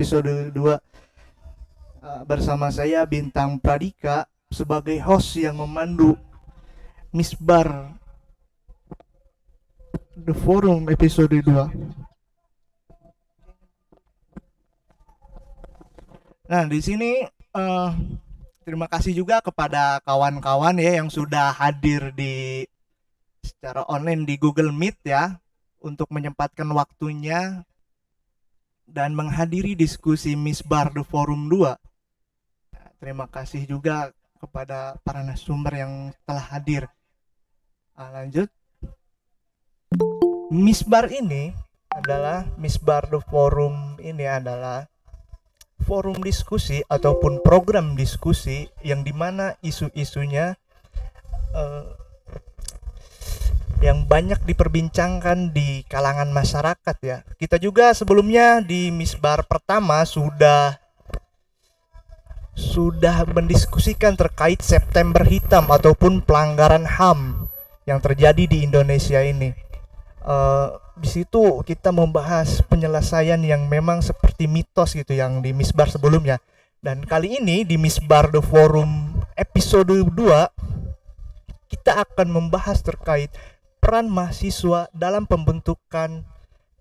episode 2 bersama saya Bintang Pradika sebagai host yang memandu Misbar The Forum episode 2. Nah, di sini terima kasih juga kepada kawan-kawan ya yang sudah hadir di secara online di Google Meet ya untuk menyempatkan waktunya dan menghadiri diskusi Misbar The Forum 2. Terima kasih juga kepada para narasumber yang telah hadir. Lanjut. Misbar The Forum ini adalah forum diskusi ataupun program diskusi yang dimana isu-isunya yang banyak diperbincangkan di kalangan masyarakat ya. Kita juga sebelumnya di Misbar pertama sudah mendiskusikan terkait September Hitam ataupun pelanggaran HAM yang terjadi di Indonesia ini. Di situ kita membahas penyelesaian yang memang seperti mitos gitu yang di Misbar sebelumnya. Dan kali ini di Misbar The Forum episode 2 kita akan membahas terkait peran mahasiswa dalam pembentukan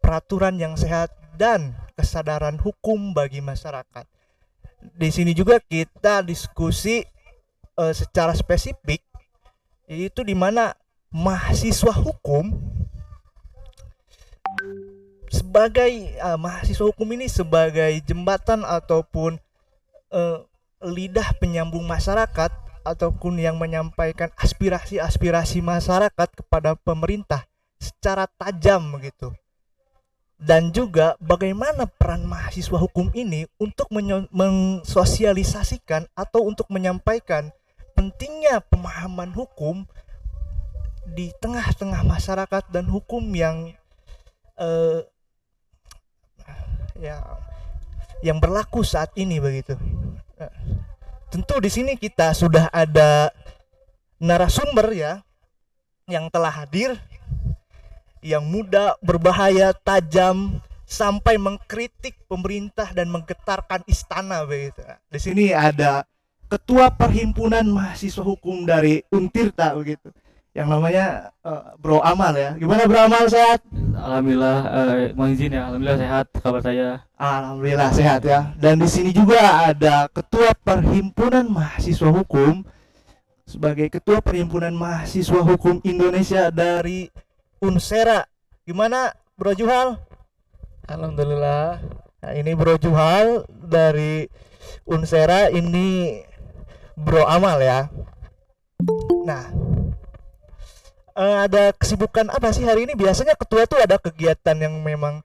peraturan yang sehat dan kesadaran hukum bagi masyarakat. Di sini juga kita diskusi secara spesifik, yaitu di mana mahasiswa hukum ini sebagai jembatan ataupun lidah penyambung masyarakat ataupun yang menyampaikan aspirasi masyarakat kepada pemerintah secara tajam begitu. Dan juga bagaimana peran mahasiswa hukum ini untuk mensosialisasikan atau untuk menyampaikan pentingnya pemahaman hukum di tengah-tengah masyarakat dan hukum yang yang berlaku saat ini begitu. Tentu di sini kita sudah ada narasumber ya yang telah hadir, yang muda, berbahaya, tajam, sampai mengkritik pemerintah dan menggetarkan istana begitu. Di sini ada Ketua Perhimpunan Mahasiswa Hukum dari Untirta begitu, yang namanya Bro Amal ya. Gimana Bro Amal, sehat? Alhamdulillah, mohon izin ya. Alhamdulillah sehat, kabar saya. Alhamdulillah sehat ya. Dan di sini juga ada Ketua Perhimpunan Mahasiswa Hukum sebagai Ketua Perhimpunan Mahasiswa Hukum Indonesia dari Unsera. Gimana Bro Juhal? Alhamdulillah. Nah, ini Bro Juhal dari Unsera, ini Bro Amal ya. Nah, ada kesibukan apa sih hari ini? Biasanya ketua tuh ada kegiatan yang memang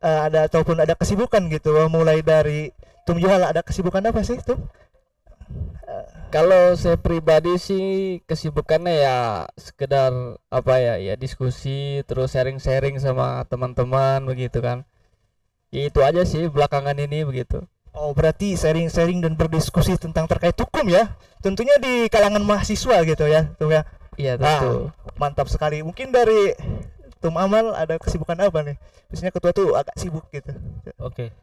ada ataupun ada kesibukan gitu. Mulai dari Tum Juhal, ada kesibukan apa sih Tum? Kalau saya pribadi sih kesibukannya ya sekedar diskusi terus sharing-sharing sama teman-teman begitu kan. Ya, itu aja sih belakangan ini begitu. Oh, berarti sharing-sharing dan berdiskusi tentang terkait hukum ya. Tentunya di kalangan mahasiswa gitu ya, Tum ya. Iya tentu. Mantap sekali. Mungkin dari Tum Amal ada kesibukan apa nih? Biasanya ketua tuh agak sibuk gitu. Oke.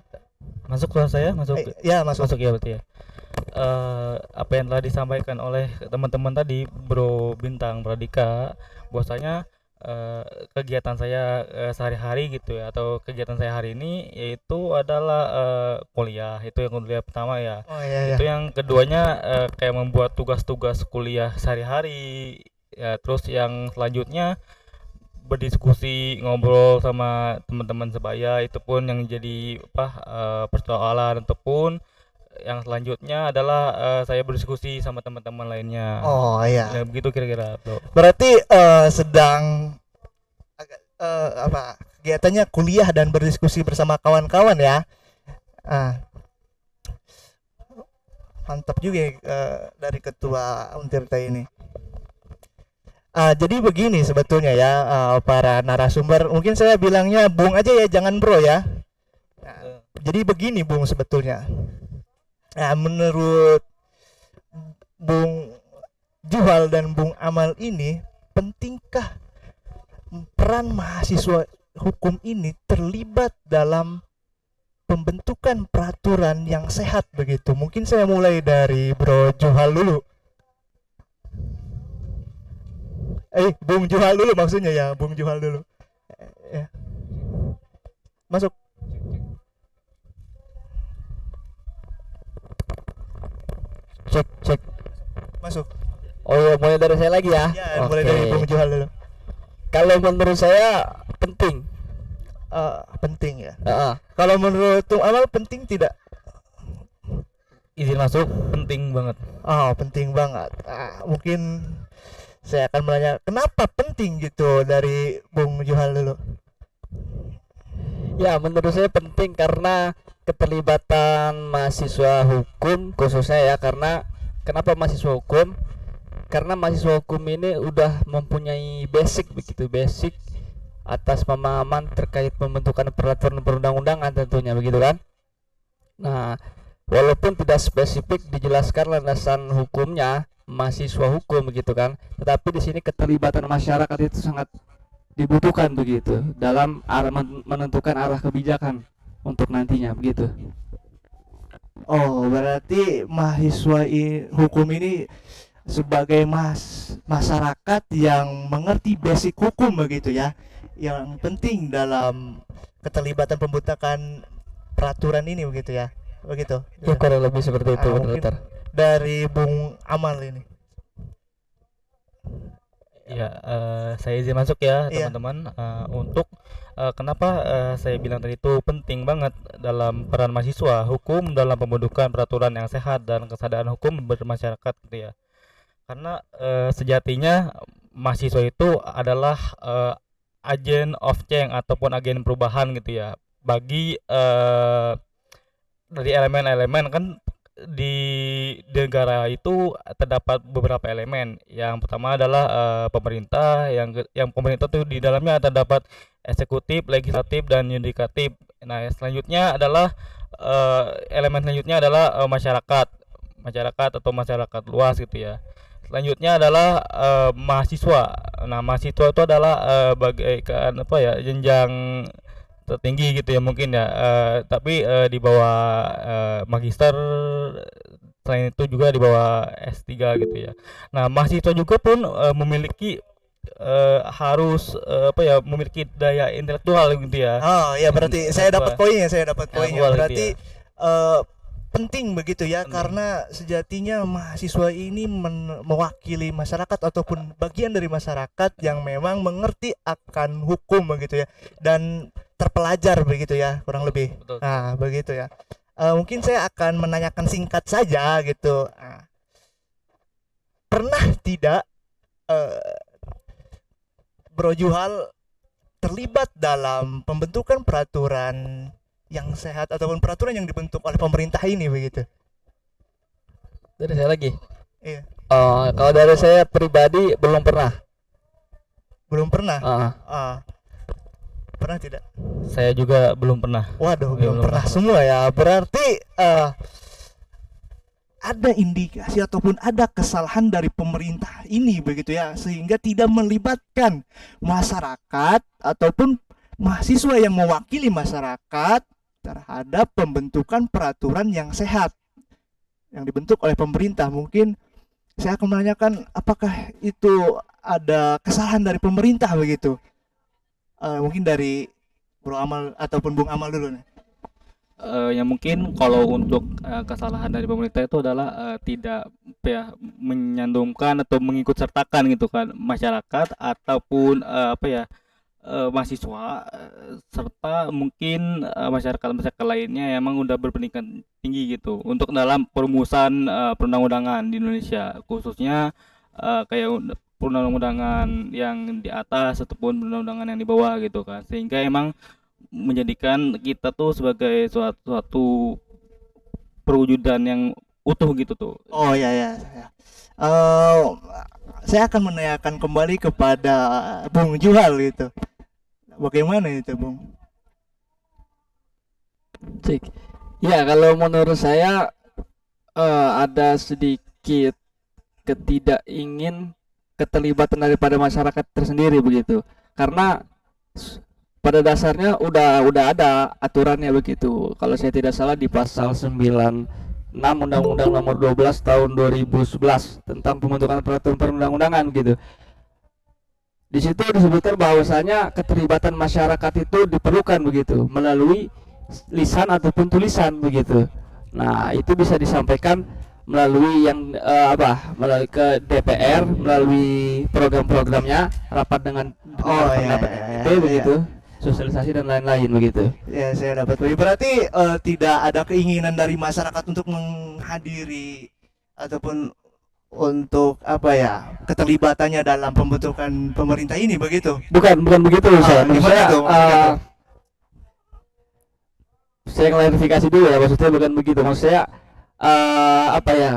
Masuk ke saya, masuk. Ya, masuk ya berarti ya. Apa yang telah disampaikan oleh teman-teman tadi, Bro Bintang Pradika, bahwasanya kegiatan saya sehari-hari gitu ya, atau kegiatan saya hari ini yaitu adalah kuliah. Itu yang kuliah pertama ya. Oh iya. Itu yang keduanya kayak membuat tugas-tugas kuliah sehari-hari ya. Terus yang selanjutnya berdiskusi, ngobrol sama teman-teman sebaya, itu pun yang jadi persoalan. Ataupun yang selanjutnya adalah saya berdiskusi sama teman-teman lainnya. Oh iya. Ya, begitu kira-kira, Bro. Berarti sedang kegiatannya kuliah dan berdiskusi bersama kawan-kawan ya. Mantap juga dari ketua Untirta ini. Jadi begini sebetulnya ya, para narasumber, mungkin saya bilangnya Bung aja ya, jangan Bro ya. Jadi begini Bung sebetulnya. Menurut Bung Juhal dan Bung Amal ini, pentingkah peran mahasiswa hukum ini terlibat dalam pembentukan peraturan yang sehat begitu. Mungkin saya mulai dari Bro Juhal dulu. Bung Juhal dulu maksudnya ya, Bung Juhal dulu. Ya. Masuk. Cek. Masuk. Oh ya, mulai dari saya lagi ya. Ya, mulai dari Bung Juhal dulu. Kalau menurut saya penting. Penting ya. Heeh. Kalau menurut Tung Amal penting tidak? Izin masuk penting banget. Penting banget. Mungkin saya akan menanya kenapa penting gitu dari Bung Juhal dulu. Ya, menurut saya penting karena keterlibatan mahasiswa hukum khususnya ya, karena kenapa mahasiswa hukum? Karena mahasiswa hukum ini udah mempunyai basic atas pemahaman terkait pembentukan peraturan perundang-undangan tentunya begitu kan. Nah, walaupun tidak spesifik dijelaskan landasan hukumnya mahasiswa hukum begitu kan, tetapi di sini keterlibatan masyarakat itu sangat dibutuhkan begitu dalam menentukan arah kebijakan untuk nantinya begitu. Berarti mahasiswa hukum ini sebagai masyarakat yang mengerti basic hukum begitu ya, yang penting dalam keterlibatan pembentukan peraturan ini begitu ya, begitu. Ya, kurang lebih seperti itu, Mungkin benar. dari Bung Amal ini. Ya, saya izin masuk ya Iya. teman-teman. Untuk kenapa saya bilang tadi itu penting banget dalam peran mahasiswa hukum dalam pembentukan peraturan yang sehat dan kesadaran hukum bermasyarakat gitu ya. Karena sejatinya mahasiswa itu adalah agen of change ataupun agen perubahan gitu ya. Bagi dari elemen-elemen kan di negara itu terdapat beberapa elemen. Yang pertama adalah pemerintah, yang pemerintah tuh di dalamnya terdapat eksekutif, legislatif dan yudikatif. Nah, selanjutnya adalah elemen selanjutnya adalah masyarakat atau masyarakat luas gitu ya. Selanjutnya adalah mahasiswa. Nah, mahasiswa itu adalah bagaikan apa ya, jenjang tertinggi gitu ya mungkin ya, tapi di bawah magister, selain itu juga di bawah S3 gitu ya. Nah, mahasiswa juga pun memiliki harus apa ya, memiliki daya intelektual gitu ya. Ya berarti saya dapat poinnya, Intelektual gitu berarti ya. penting begitu ya, karena sejatinya mahasiswa ini mewakili masyarakat ataupun bagian dari masyarakat yang memang mengerti akan hukum begitu ya, dan terpelajar begitu ya, kurang lebih. Betul. Nah, begitu ya. Mungkin saya akan menanyakan singkat saja gitu. Pernah tidak Bro Juhal terlibat dalam pembentukan peraturan yang sehat ataupun peraturan yang dibentuk oleh pemerintah ini begitu? Dari saya lagi. Iya. Kalau dari saya pribadi belum pernah. Belum pernah. Ah. Pernah tidak? Saya juga belum pernah. Waduh, Belum belum pernah pernah. semua ya. Berarti ada indikasi ataupun ada kesalahan dari pemerintah ini begitu ya, sehingga tidak melibatkan masyarakat ataupun mahasiswa yang mewakili masyarakat terhadap pembentukan peraturan yang sehat yang dibentuk oleh pemerintah. Mungkin saya akan menanyakan apakah itu ada kesalahan dari pemerintah begitu. Mungkin dari Bro Amal ataupun Bung Amal dulu nih. Ya mungkin kalau untuk kesalahan dari pemerintah itu adalah tidak apa ya, menyantumkan atau mengikut sertakan gitu kan masyarakat ataupun apa ya, mahasiswa, serta mungkin masyarakat lainnya yang emang udah berpendidikan tinggi gitu untuk dalam perumusan perundang-undangan di Indonesia, khususnya kayak perundang-undangan yang di atas ataupun perundang-undangan yang di bawah gitu kan, sehingga emang menjadikan kita tuh sebagai suatu perwujudan yang utuh gitu tuh. Oh ya. Saya akan menanyakan kembali kepada Bung Juhal gitu. Bagaimana itu, Bung? Cik. Ya, kalau menurut saya ada sedikit ketidakingin keterlibatan daripada masyarakat tersendiri begitu. Karena pada dasarnya udah ada aturannya begitu. Kalau saya tidak salah di pasal 96 Undang-Undang Nomor 12 Tahun 2011 tentang pembentukan peraturan perundang-undangan gitu. Di situ disebutkan bahwasanya keterlibatan masyarakat itu diperlukan begitu melalui lisan ataupun tulisan begitu. Nah, itu bisa disampaikan melalui melalui ke DPR, melalui program-programnya, rapat dengan Oh, dengar iya, pendapat iya, RT iya, begitu, sosialisasi dan lain-lain begitu. Ya, saya dapat poin. Berarti tidak ada keinginan dari masyarakat untuk menghadiri ataupun untuk apa ya keterlibatannya dalam pembentukan pemerintah ini begitu. Bukan begitu saya. Maksud Gimana saya, tuh? Maksudnya tuh? saya klarifikasi dulu ya, maksudnya bukan begitu. Maksud saya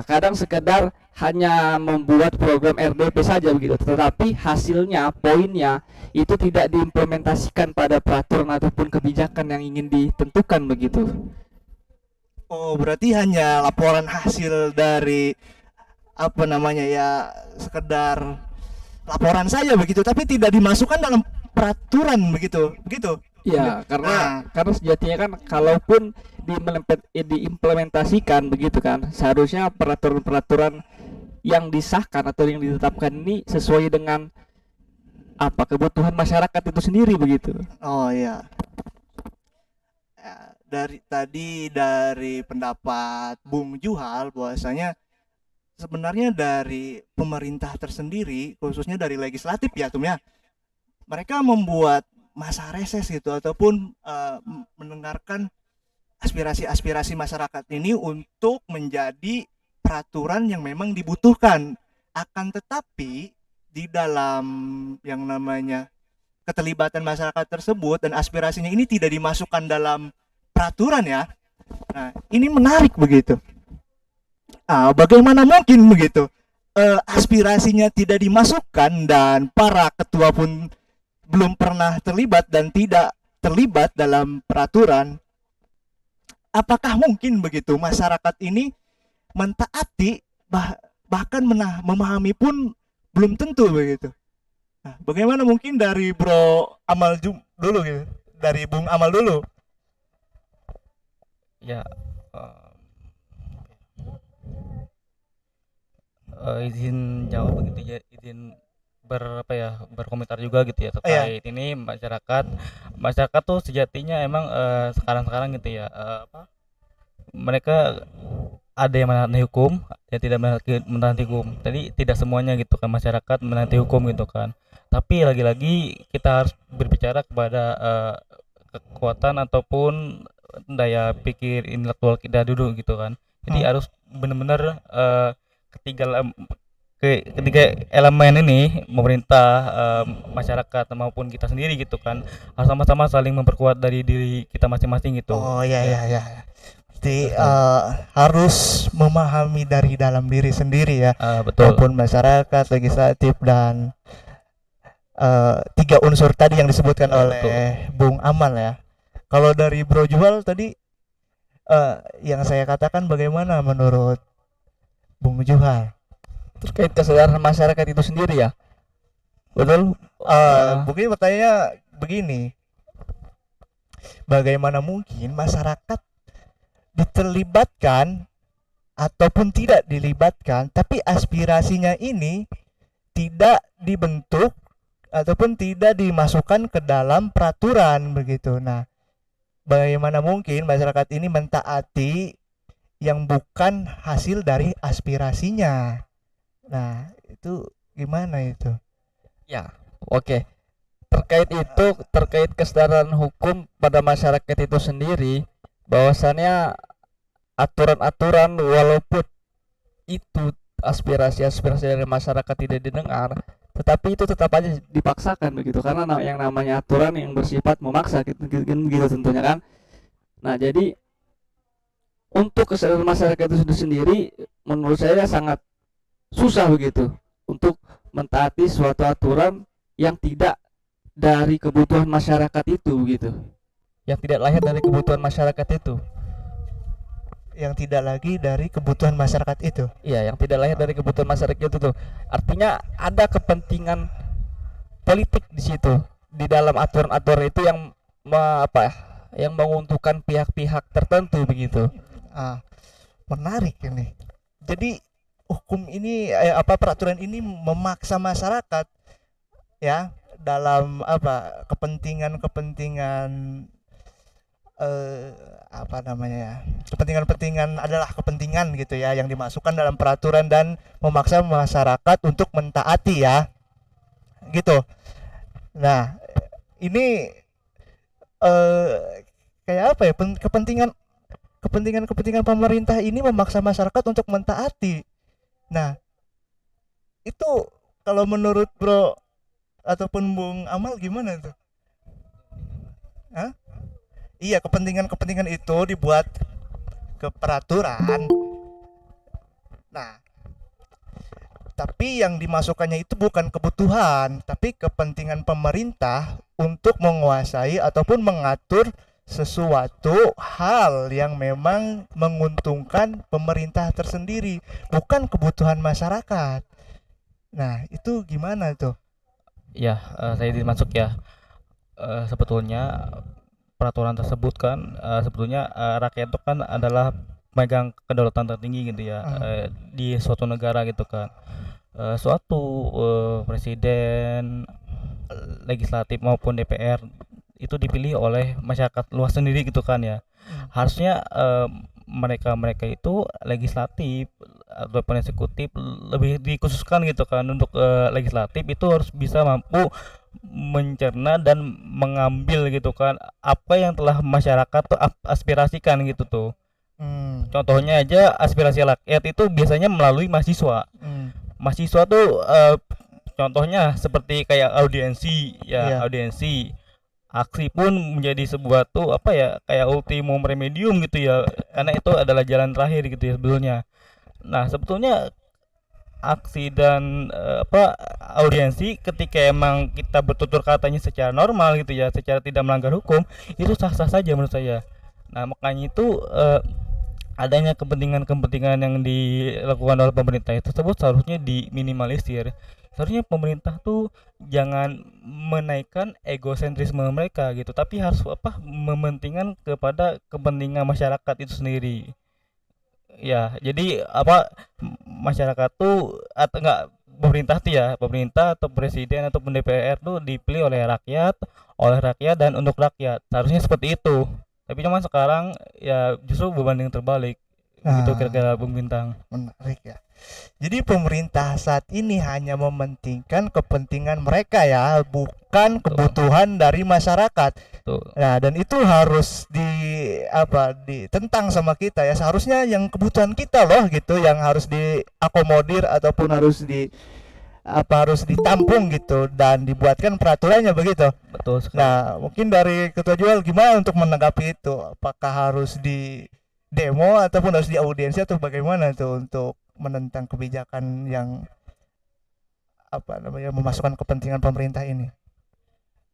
kadang sekedar hanya membuat program RDP saja begitu, tetapi hasilnya, poinnya itu tidak diimplementasikan pada peraturan ataupun kebijakan yang ingin ditentukan begitu. Oh, berarti hanya laporan hasil dari apa namanya ya sekedar laporan saja begitu, tapi tidak dimasukkan dalam peraturan begitu, begitu. Ya, karena sejatinya kan kalaupun diimplementasikan begitu kan, seharusnya peraturan-peraturan yang disahkan atau yang ditetapkan ini sesuai dengan kebutuhan masyarakat itu sendiri begitu. Oh iya. Ya, dari pendapat Bung Juhal bahwasanya sebenarnya dari pemerintah tersendiri khususnya dari legislatif ya Tum ya, mereka membuat masa reses gitu ataupun mendengarkan aspirasi-aspirasi masyarakat ini untuk menjadi peraturan yang memang dibutuhkan. Akan tetapi di dalam yang namanya keterlibatan masyarakat tersebut dan aspirasinya ini tidak dimasukkan dalam peraturan ya. Nah, ini menarik begitu. Bagaimana mungkin begitu? Aspirasinya tidak dimasukkan dan para ketua pun belum pernah terlibat dan tidak terlibat dalam peraturan. Apakah mungkin begitu masyarakat ini mentaati bahkan memahami pun belum tentu begitu. Nah, bagaimana mungkin dari Bro Amal dulu gitu, dari Bung Amal dulu. Ya, izin jawab begitu ya, izin berkomentar juga gitu ya terkait ini masyarakat tuh sejatinya emang sekarang gitu ya mereka ada yang menaati hukum, yang tidak menaati hukum. Tadi tidak semuanya gitu kan masyarakat menaati hukum gitu kan. Tapi lagi-lagi kita harus berbicara kepada kekuatan ataupun daya pikir intelektual kita dulu gitu kan. Jadi harus benar-benar ketiga elemen ini, pemerintah, masyarakat maupun kita sendiri gitu kan, harus sama-sama saling memperkuat dari diri kita masing-masing gitu. Oh ya. Jadi harus memahami dari dalam diri sendiri ya, betul. maupun masyarakat, legislatif dan tiga unsur tadi yang disebutkan oleh betul. Bung Amal ya. Kalau dari Bro Jual tadi yang saya katakan bagaimana menurut Bung Juhal? Terkait kesadaran masyarakat itu sendiri ya. Betul. Mungkin pertanyaannya begini, bagaimana mungkin masyarakat diterlibatkan ataupun tidak dilibatkan, tapi aspirasinya ini tidak dibentuk ataupun tidak dimasukkan ke dalam peraturan begitu. Nah, bagaimana mungkin masyarakat ini mentaati yang bukan hasil dari aspirasinya? Nah, itu gimana itu? Ya, oke. Terkait kesadaran hukum pada masyarakat itu sendiri, bahwasannya aturan-aturan walaupun itu aspirasi dari masyarakat tidak didengar, tetapi itu tetap aja dipaksakan begitu, karena yang namanya aturan yang bersifat memaksa gitu tentunya kan. Nah, jadi untuk kesadaran masyarakat itu sendiri menurut saya sangat susah begitu untuk mentaati suatu aturan yang tidak dari kebutuhan masyarakat itu gitu, yang tidak lahir dari kebutuhan masyarakat itu. Yang tidak lagi dari kebutuhan masyarakat itu. Iya, yang tidak lahir dari kebutuhan masyarakat itu tuh. Artinya ada kepentingan politik di situ. di dalam aturan-aturan itu yang yang menguntungkan pihak-pihak tertentu begitu. Ah, menarik ini. Jadi hukum ini peraturan ini memaksa masyarakat ya dalam kepentingan-kepentingan apa namanya ya, kepentingan-kepentingan adalah kepentingan gitu ya yang dimasukkan dalam peraturan dan memaksa masyarakat untuk mentaati ya gitu. Nah ini kayak apa ya, kepentingan pemerintah ini memaksa masyarakat untuk mentaati. Nah itu kalau menurut Bro ataupun Bung Amal gimana tuh? Hah? Iya, kepentingan-kepentingan itu dibuat ke peraturan. Nah, tapi yang dimasukkannya itu bukan kebutuhan, tapi kepentingan pemerintah untuk menguasai ataupun mengatur sesuatu hal yang memang menguntungkan pemerintah tersendiri, bukan kebutuhan masyarakat. Nah, itu gimana tuh? Ya, saya dimasuk ya. Sebetulnya peraturan tersebut kan sebetulnya rakyat itu kan adalah megang kedaulatan tertinggi gitu ya, di suatu negara gitu kan. Suatu presiden, legislatif maupun DPR itu dipilih oleh masyarakat luas sendiri gitu kan ya. Harusnya mereka itu legislatif ataupun eksekutif lebih dikhususkan gitu kan. Untuk legislatif itu harus bisa mampu mencerna dan mengambil gitu kan apa yang telah masyarakat tuh aspirasikan gitu tuh. Contohnya aja aspirasi rakyat itu biasanya melalui mahasiswa. Mahasiswa tuh contohnya seperti kayak audiensi ya, audiensi. Aksi pun menjadi sebuah tuh kayak ultimum remedium gitu ya, karena itu adalah jalan terakhir gitu ya sebetulnya. Nah sebetulnya aksi dan audiensi ketika emang kita bertutur katanya secara normal gitu ya, secara tidak melanggar hukum, itu sah-sah saja menurut saya. Nah makanya itu adanya kepentingan-kepentingan yang dilakukan oleh pemerintah itu tersebut seharusnya diminimalisir. Seharusnya pemerintah tuh jangan menaikkan egosentrisme mereka gitu, tapi harus mementingkan kepada kepentingan masyarakat itu sendiri. Ya, jadi masyarakat tuh atau enggak, pemerintah atau presiden atau DPR tuh dipilih oleh rakyat dan untuk rakyat. Seharusnya seperti itu. Tapi cuma sekarang ya justru berbanding terbalik. Gitu kira-kira Bung Bintang. Menarik ya. Jadi pemerintah saat ini hanya mementingkan kepentingan mereka ya, bukan kebutuhan dari masyarakat. Nah, dan itu harus ditentang sama kita ya. Seharusnya yang kebutuhan kita loh gitu yang harus diakomodir ataupun harus ditampung gitu dan dibuatkan peraturannya begitu. Betul sekali. Nah, mungkin dari Ketua Jual gimana untuk menanggapi itu? Apakah harus di demo ataupun harus di audiensi atau bagaimana tuh untuk menentang kebijakan yang memasukkan kepentingan pemerintah ini?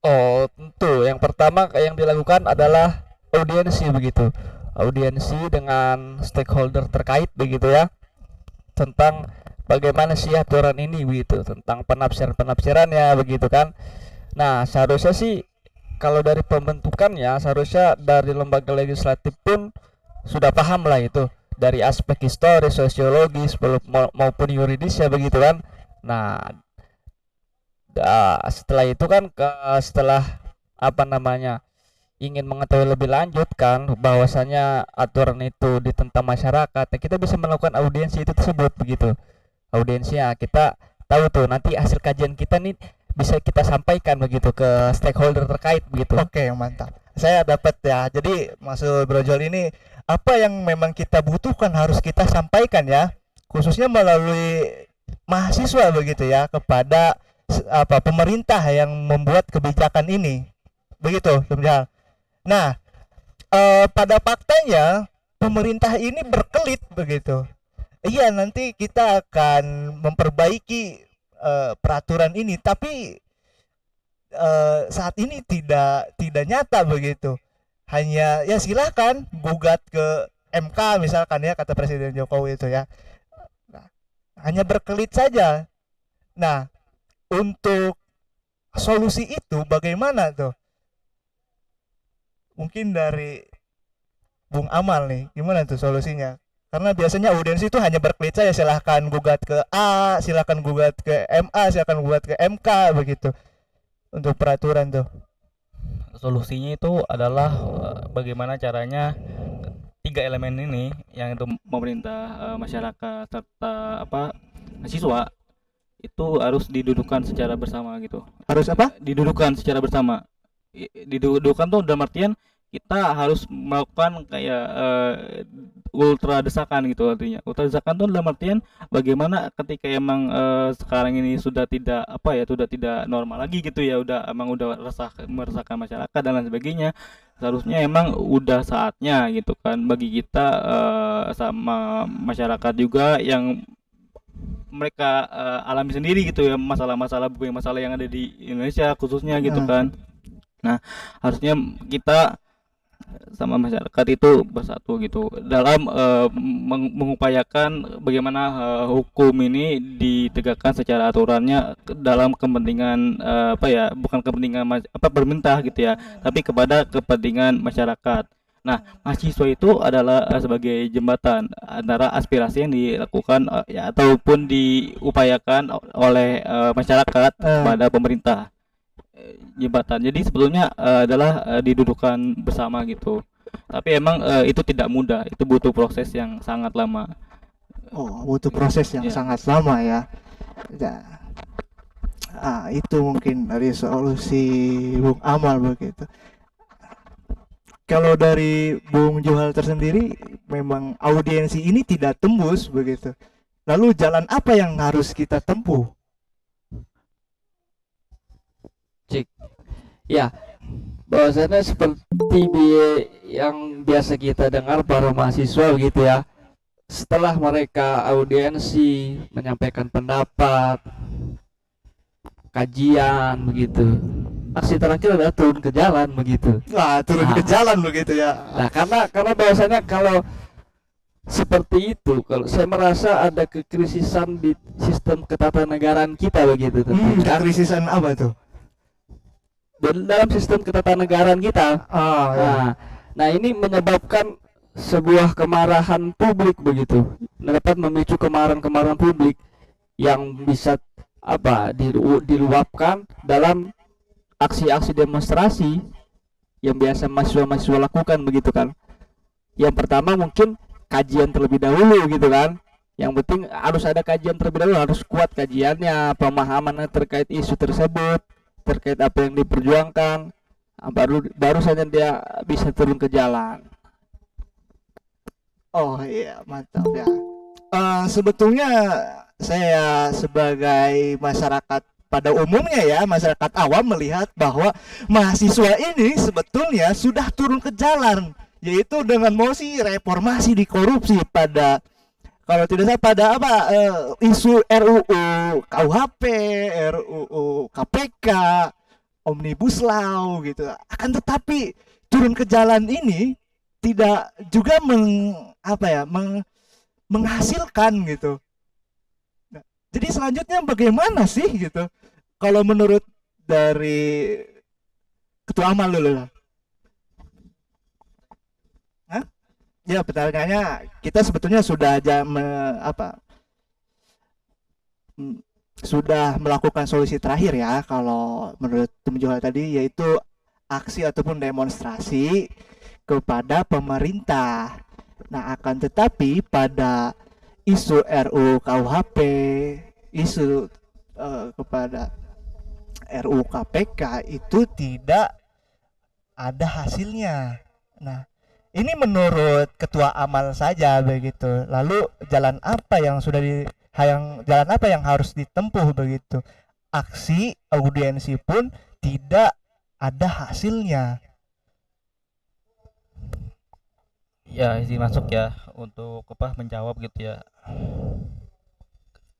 Oh, tentu. Yang pertama yang dilakukan adalah audiensi begitu. Audiensi dengan stakeholder terkait begitu ya. Tentang bagaimana sih aturan ini begitu, tentang penafsirannya begitu kan. Nah, seharusnya sih kalau dari pembentukannya seharusnya dari lembaga legislatif pun sudah paham lah itu dari aspek historis, sosiologis maupun yuridis ya begitu kan. Nah, setelah itu kan setelah ingin mengetahui lebih lanjut kan bahwasanya aturan itu ditentang masyarakat, ya kita bisa melakukan audiensi itu tersebut begitu. Audiensinya kita tahu tuh nanti hasil kajian kita nih bisa kita sampaikan begitu ke stakeholder terkait begitu. Oke, mantap. Saya dapat ya. Jadi maksud Brojol ini apa yang memang kita butuhkan harus kita sampaikan ya, khususnya melalui mahasiswa begitu ya kepada pemerintah yang membuat kebijakan ini. Begitu, sebenarnya. Nah, pada faktanya pemerintah ini berkelit begitu. Iya, nanti kita akan memperbaiki peraturan ini, tapi saat ini tidak nyata begitu. Hanya ya silahkan gugat ke MK misalkan ya, kata Presiden Jokowi itu ya. Nah, hanya berkelit saja. Nah, untuk solusi itu bagaimana tuh? Mungkin dari Bung Amal nih, gimana tuh solusinya? Karena biasanya audiens itu hanya berklica ya, silahkan gugat ke A, silahkan gugat ke MA, silahkan gugat ke MK begitu untuk peraturan tuh. Solusinya itu adalah bagaimana caranya tiga elemen ini, yang itu pemerintah, masyarakat, serta mahasiswa, itu harus didudukan secara bersama gitu. Harus apa? Didudukan secara bersama. Didudukan tuh dalam artian kita harus melakukan kayak ultra desakan gitu artinya. Ultra desakan tuh dalam artian bagaimana ketika emang sekarang ini sudah tidak sudah tidak normal lagi gitu ya, udah meresahkan masyarakat dan lain sebagainya. Seharusnya emang udah saatnya gitu kan bagi kita sama masyarakat juga yang mereka alami sendiri gitu ya, masalah-masalah yang ada di Indonesia khususnya gitu kan. Nah, harusnya kita sama masyarakat itu bersatu gitu dalam mengupayakan bagaimana hukum ini ditegakkan secara aturannya dalam kepentingan bukan kepentingan pemerintah gitu ya, tapi kepada kepentingan masyarakat. Nah, mahasiswa itu adalah sebagai jembatan antara aspirasi yang dilakukan ataupun diupayakan oleh masyarakat pada pemerintah. Jembatan. Jadi sebetulnya adalah didudukan bersama gitu. Tapi emang itu tidak mudah. Itu butuh proses yang sangat lama. Oh, butuh proses yang Ya. sangat lama ya. Ya. Itu mungkin dari solusi Bung Amal begitu. Kalau dari Bung Johal tersendiri, memang audiensi ini tidak tembus begitu. Lalu jalan apa yang harus kita tempuh? Ya, bahwasannya seperti yang biasa kita dengar para mahasiswa gitu ya. Setelah mereka audiensi, menyampaikan pendapat, kajian begitu, aksi terakhir adalah turun ke jalan begitu. Wah, turun ke jalan begitu ya. Nah, karena bahwasanya kalau seperti itu, kalau saya merasa ada kekrisisan di sistem ketatanegaraan kita begitu tentunya. Kekrisisan apa tuh? Dan dalam sistem ketatanegaraan kita. Nah, ini menyebabkan sebuah kemarahan publik begitu. Dapat memicu kemarahan publik yang bisa diluapkan dalam aksi-aksi demonstrasi yang biasa mahasiswa lakukan begitu kan. Yang pertama mungkin kajian terlebih dahulu gitu kan. Yang penting harus ada kajian terlebih dahulu, harus kuat kajiannya, pemahamannya terkait isu tersebut, terkait apa yang diperjuangkan. Baru saja dia bisa turun ke jalan. Oh iya, mantap ya. Sebetulnya saya sebagai masyarakat pada umumnya ya, masyarakat awam melihat bahwa mahasiswa ini sebetulnya sudah turun ke jalan, yaitu dengan mosi reformasi di korupsi pada, kalau tidak salah pada isu RUU KUHP, RUU KPK, Omnibus Law gitu. Akan tetapi turun ke jalan ini tidak juga menghasilkan gitu. Nah, jadi selanjutnya bagaimana sih gitu? Kalau menurut dari Ketua Amal dulu lah. Ya, pertanyaannya kita sebetulnya sudah sudah melakukan solusi terakhir ya kalau menurut Tum Johal tadi, yaitu aksi ataupun demonstrasi kepada pemerintah. Nah, akan tetapi pada isu RUU KUHP, isu kepada RUU KPK itu tidak ada hasilnya. Nah, ini menurut Ketua Amal saja begitu. Lalu jalan apa yang harus ditempuh begitu? Aksi audiensi pun tidak ada hasilnya. Ya, izin masuk ya untuk menjawab gitu ya.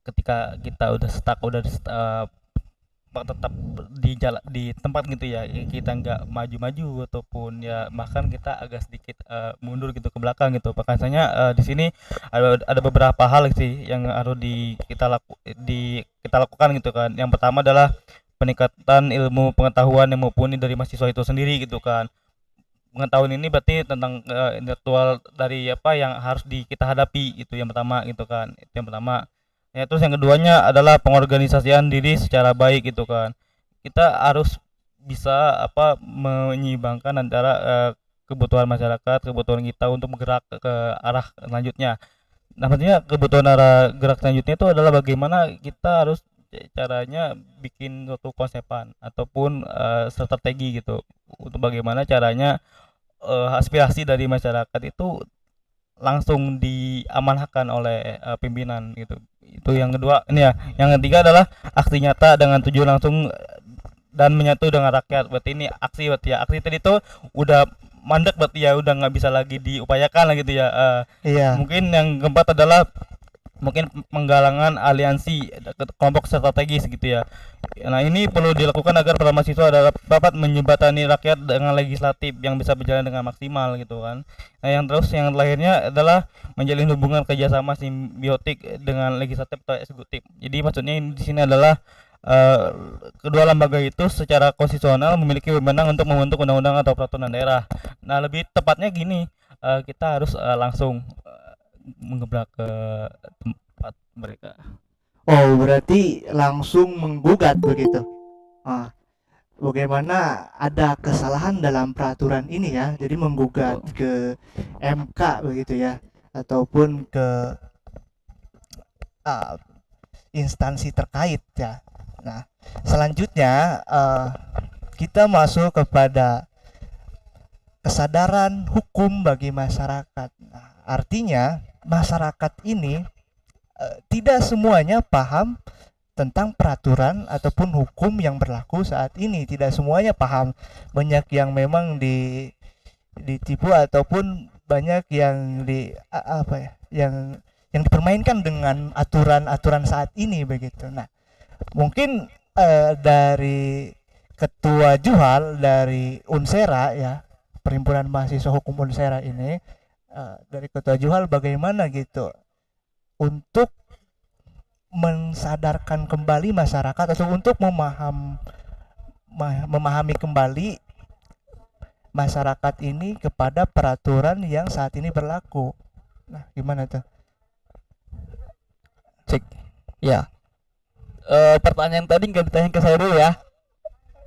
Ketika kita udah stuck, tetap di tempat gitu ya, kita nggak maju-maju ataupun ya bahkan kita agak sedikit mundur gitu ke belakang gitu. Makanya di sini ada beberapa hal sih yang harus kita lakukan gitu kan. Yang pertama adalah peningkatan ilmu pengetahuan yang mumpuni dari mahasiswa itu sendiri gitu kan. Pengetahuan ini berarti tentang intelektual dari apa yang harus kita hadapi, itu yang pertama gitu kan, itu yang pertama ya. Terus yang keduanya adalah pengorganisasian diri secara baik gitu kan. Kita harus bisa apa menyeimbangkan antara kebutuhan masyarakat, kebutuhan kita untuk bergerak ke arah selanjutnya. Nah, maksudnya kebutuhan arah gerak selanjutnya itu adalah bagaimana kita harus caranya bikin suatu konsepan ataupun strategi gitu untuk bagaimana caranya aspirasi dari masyarakat itu langsung diamanahkan oleh pimpinan gitu. Itu yang kedua. Ini ya, yang ketiga adalah aksi nyata dengan tujuan langsung dan menyatu dengan rakyat. Berarti ini aksi, berarti ya aksi tadi itu udah mandek, berarti ya udah nggak bisa lagi diupayakan lah gitu ya. Iya. Mungkin yang keempat adalah mungkin penggalangan aliansi kelompok strategis gitu ya. Nah, ini perlu dilakukan agar para mahasiswa dapat menjembatani rakyat dengan legislatif yang bisa berjalan dengan maksimal gitu kan. Nah, yang terakhirnya adalah menjalin hubungan kerjasama simbiotik dengan legislatif atau eksekutif. Jadi maksudnya di sini adalah kedua lembaga itu secara konstitusional memiliki wewenang untuk membentuk undang-undang atau peraturan daerah. Nah, lebih tepatnya gini, kita harus langsung mengebrak ke tempat mereka. Oh, berarti langsung menggugat begitu. Ah, bagaimana ada kesalahan dalam peraturan ini ya. Jadi menggugat ke MK begitu ya, ataupun ke ah, instansi terkait ya. Nah, selanjutnya kita masuk kepada kesadaran hukum bagi masyarakat. Nah, artinya masyarakat ini tidak semuanya paham tentang peraturan ataupun hukum yang berlaku saat ini. Tidak semuanya paham. Banyak yang memang ditipu ataupun banyak yang apa ya, yang dipermainkan dengan aturan-aturan saat ini begitu. Nah, mungkin dari Ketua Juhal dari Unsera ya, Perhimpunan Mahasiswa Hukum Unsera ini, dari Ketua Juhal bagaimana gitu untuk mensadarkan kembali masyarakat atau untuk memahami kembali masyarakat ini kepada peraturan yang saat ini berlaku. Nah, gimana tuh? Cek. Ya. Pertanyaan tadi nggak ditanya ke saya dulu ya.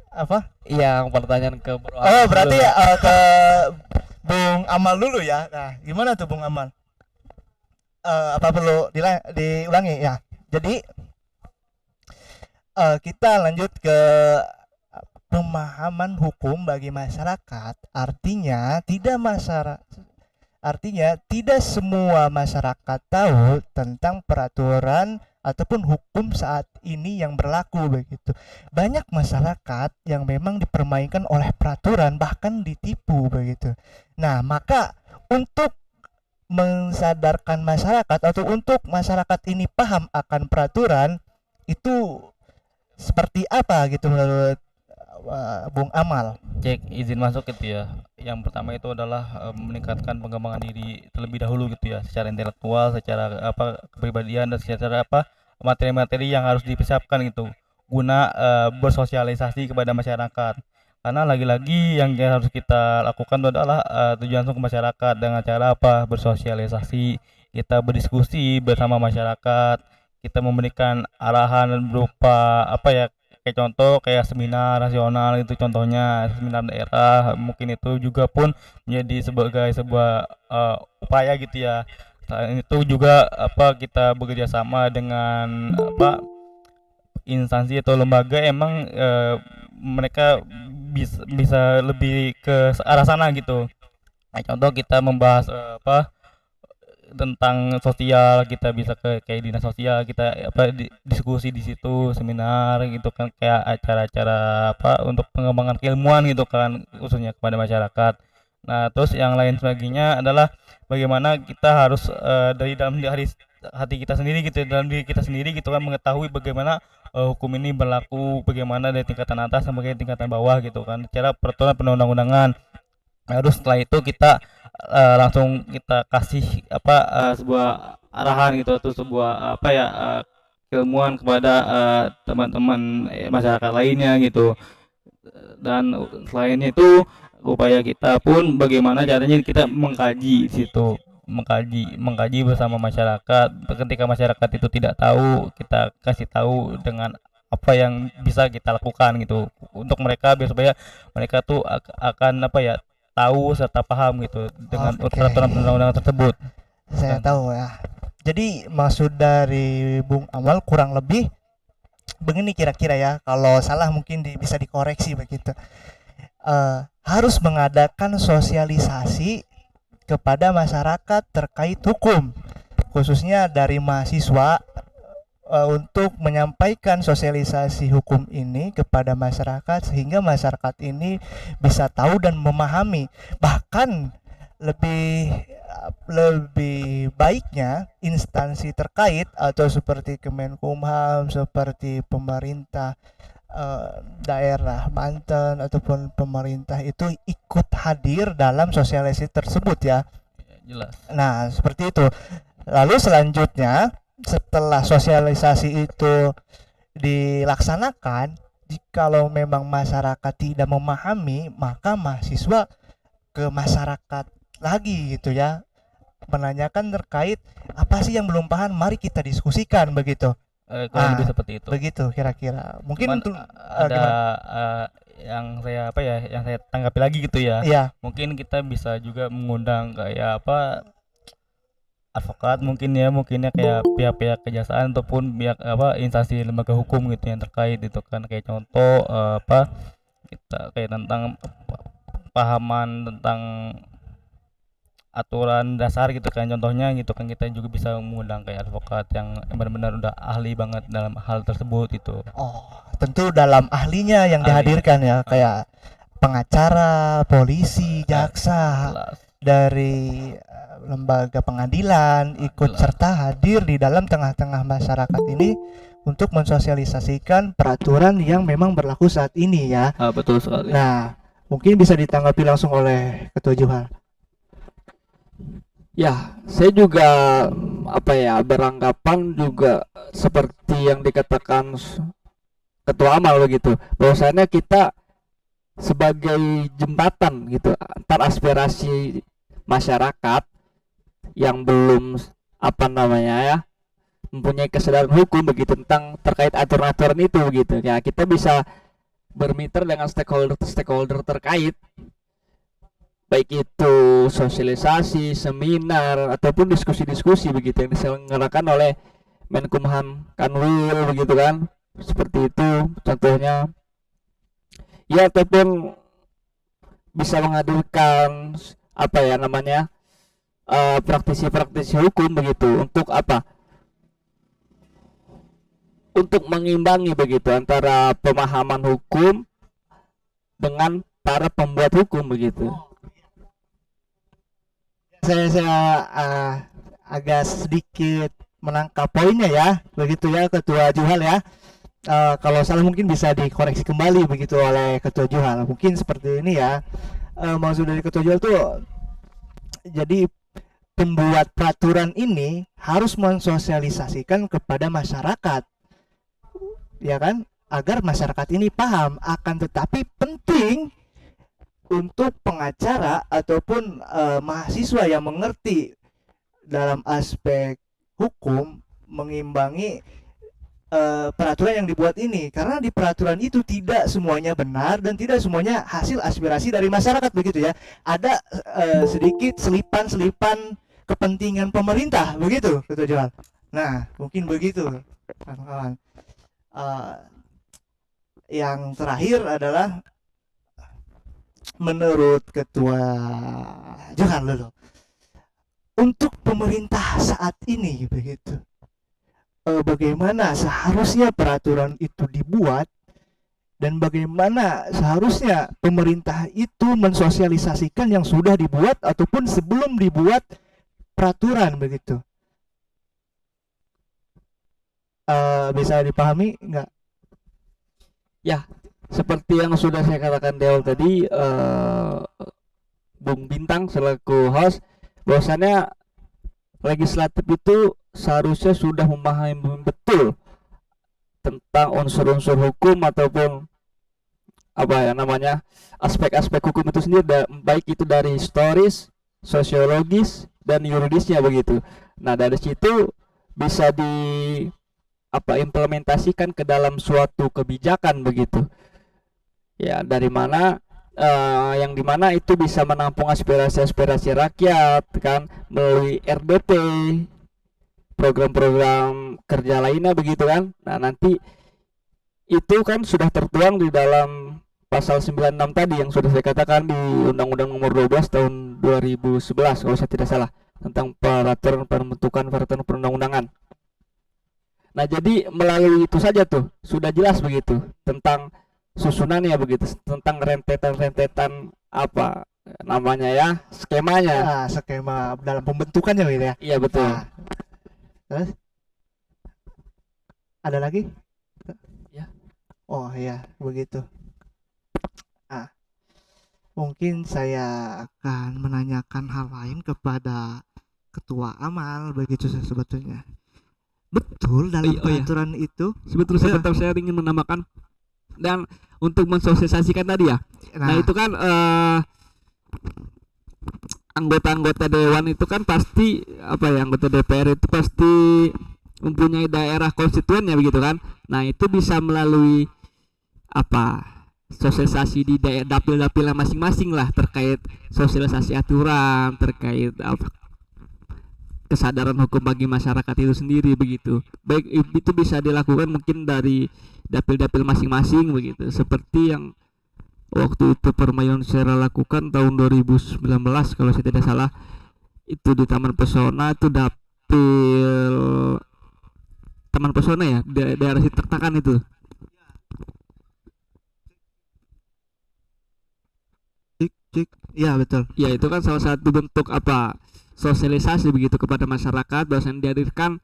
Apa? Yang pertanyaan ke Bro Oh, berarti dulu. ke Bung Amal dulu ya. Nah, gimana tuh Bung Amal? Apa perlu diulangi ya? Jadi kita lanjut ke pemahaman hukum bagi masyarakat. Artinya tidak semua masyarakat tahu tentang peraturan ataupun hukum saat ini yang berlaku begitu. Banyak masyarakat yang memang dipermainkan oleh peraturan, bahkan ditipu begitu. Nah, maka untuk mensadarkan masyarakat atau untuk masyarakat ini paham akan peraturan itu seperti apa gitu menurut Bung Amal? Cek, izin masuk gitu ya. Yang pertama itu adalah meningkatkan pengembangan diri terlebih dahulu gitu ya, secara intelektual, secara apa kepribadian, dan secara apa materi-materi yang harus dipersiapkan gitu guna bersosialisasi kepada masyarakat. Karena lagi-lagi yang harus kita lakukan itu adalah tujuan langsung ke masyarakat dengan cara apa? Bersosialisasi, kita berdiskusi bersama masyarakat, kita memberikan arahan berupa apa ya, kayak contoh kayak seminar nasional, itu contohnya seminar daerah, mungkin itu juga pun menjadi sebagai sebuah upaya gitu ya. Selain itu juga apa, kita bekerja sama dengan apa instansi atau lembaga emang mereka bisa lebih ke arah sana gitu. Nah, contoh kita membahas apa tentang sosial, kita bisa ke kayak dinas sosial, kita apa diskusi di situ, seminar gitu kan, kayak acara-acara apa untuk pengembangan keilmuan gitu kan, khususnya kepada masyarakat. Nah, terus yang lain sebagainya adalah bagaimana kita harus dari dalam hati kita sendiri gitu, dalam diri kita sendiri gitu kan, mengetahui bagaimana hukum ini berlaku, bagaimana dari tingkatan atas sampai tingkatan bawah gitu kan, secara peraturan perundang-undangan. Harus setelah itu kita langsung kita kasih apa sebuah arahan gitu atau sebuah apa ya keilmuan kepada teman-teman masyarakat lainnya gitu. Dan selain itu upaya kita pun bagaimana caranya kita mengkaji di situ, mengkaji bersama masyarakat. Ketika masyarakat itu tidak tahu, kita kasih tahu dengan apa yang bisa kita lakukan gitu untuk mereka, biar supaya mereka tuh akan apa ya, tahu serta paham gitu dengan Oke. peraturan perundang-undangan tersebut. Saya Kan. tahu ya. Jadi maksud dari Bung Amal kurang lebih begini kira-kira ya. Kalau salah mungkin bisa dikoreksi begitu. Harus mengadakan sosialisasi kepada masyarakat terkait hukum, khususnya dari mahasiswa, untuk menyampaikan sosialisasi hukum ini kepada masyarakat sehingga masyarakat ini bisa tahu dan memahami. Bahkan lebih lebih baiknya instansi terkait atau seperti Kemenkumham, seperti pemerintah daerah Banten ataupun pemerintah itu ikut hadir dalam sosialisasi tersebut ya. Jelas. Nah, seperti itu. Lalu selanjutnya setelah sosialisasi itu dilaksanakan, jikalau memang masyarakat tidak memahami, maka mahasiswa ke masyarakat lagi gitu ya, menanyakan terkait apa sih yang belum paham, mari kita diskusikan begitu. Kurang lebih seperti itu. Begitu kira-kira. Mungkin Cuman untuk ada yang saya apa ya, yang saya tanggapi lagi gitu ya. iya, Mungkin kita bisa juga mengundang kayak apa, advokat mungkinnya kayak pihak-pihak kejaksaan ataupun pihak apa, instansi lembaga hukum gitu yang terkait itu kan, kayak contoh apa, kita kayak tentang pahaman tentang aturan dasar gitu kan, contohnya gitu kan, kita juga bisa mengundang kayak advokat yang benar-benar udah ahli banget dalam hal tersebut itu. tentu dalam ahlinya yang Ahli. dihadirkan ya, kayak pengacara, polisi, jaksa Jelas. dari lembaga pengadilan ikut Jelas. serta hadir di dalam tengah-tengah masyarakat ini untuk mensosialisasikan peraturan yang memang berlaku saat ini ya. Betul sekali. Nah, mungkin bisa ditanggapi langsung oleh Ketua Juhal. Ya, saya juga apa ya, beranggapan juga seperti yang dikatakan Ketua Amal begitu, bahwasannya kita sebagai jembatan gitu antar aspirasi masyarakat yang belum apa namanya ya, mempunyai kesadaran hukum begitu tentang terkait aturan-aturan itu gitu ya, kita bisa bermitra dengan stakeholder terkait, baik itu sosialisasi, seminar ataupun diskusi-diskusi begitu yang diselenggarakan oleh Menkumham Kanwil begitu kan, seperti itu contohnya ya, ataupun bisa menghadirkan apa ya namanya, praktisi-praktisi hukum begitu untuk apa, untuk mengimbangi begitu antara pemahaman hukum dengan para pembuat hukum begitu. Saya agak sedikit menangkap poinnya ya, begitu ya Ketua Juhal ya. Kalau salah mungkin bisa dikoreksi kembali begitu oleh Ketua Juhal. Mungkin seperti ini ya. Maksud dari Ketua Juhal tuh, jadi pembuat peraturan ini harus mensosialisasikan kepada masyarakat, ya kan, agar masyarakat ini paham. Akan tetapi penting untuk pengacara ataupun mahasiswa yang mengerti dalam aspek hukum mengimbangi peraturan yang dibuat ini, karena di peraturan itu tidak semuanya benar dan tidak semuanya hasil aspirasi dari masyarakat begitu ya. Ada sedikit selipan-selipan kepentingan pemerintah begitu, Ketua Johan. Nah, mungkin begitu kawan-kawan. Yang terakhir adalah menurut Ketua Johan dulu, untuk pemerintah saat ini begitu, bagaimana seharusnya peraturan itu dibuat dan bagaimana seharusnya pemerintah itu mensosialisasikan yang sudah dibuat ataupun sebelum dibuat peraturan begitu. Bisa dipahami nggak? Ya, seperti yang sudah saya katakan di awal tadi, Bung Bintang selaku host, bahwasannya legislatif itu seharusnya sudah memahami betul tentang unsur-unsur hukum ataupun apa ya namanya aspek-aspek hukum itu sendiri, baik itu dari historis, sosiologis dan yuridisnya begitu. Nah dari situ bisa implementasikan ke dalam suatu kebijakan begitu ya, dari mana yang dimana itu bisa menampung aspirasi-aspirasi rakyat kan melalui RDP, program-program kerja lainnya begitu kan. Nah nanti itu kan sudah tertuang di dalam pasal 96 tadi yang sudah saya katakan di Undang-Undang Nomor 12 tahun 2011 kalau saya tidak salah, tentang peraturan pembentukan peraturan perundang-undangan. Nah jadi melalui itu saja tuh sudah jelas begitu tentang susunannya begitu, tentang rentetan-rentetan apa namanya ya, skemanya. Skema dalam pembentukannya gitu ya. Iya betul. Terus ada lagi? Ya. Oh iya begitu. Mungkin saya akan menanyakan hal lain kepada ketua amal begitu sebetulnya. Betul dalam peraturan itu. Sebetulnya sebentar saya ingin menambahkan dan untuk mensosialisasikan tadi ya. Nah itu kan anggota-anggota dewan itu kan pasti anggota DPR itu pasti mempunyai daerah konstituennya begitu kan. Nah itu bisa melalui sosialisasi di dapil-dapil masing-masing lah, terkait sosialisasi aturan, terkait kesadaran hukum bagi masyarakat itu sendiri begitu. Baik itu bisa dilakukan mungkin dari dapil-dapil masing-masing begitu, seperti yang waktu itu Permayun Sera lakukan tahun 2019 kalau saya tidak salah, itu di Taman Pesona, itu dapil Taman Pesona ya, daerah Tertakan itu. Cik. Iya betul. Ya itu kan salah satu bentuk sosialisasi begitu kepada masyarakat, bahwasanya dihadirkan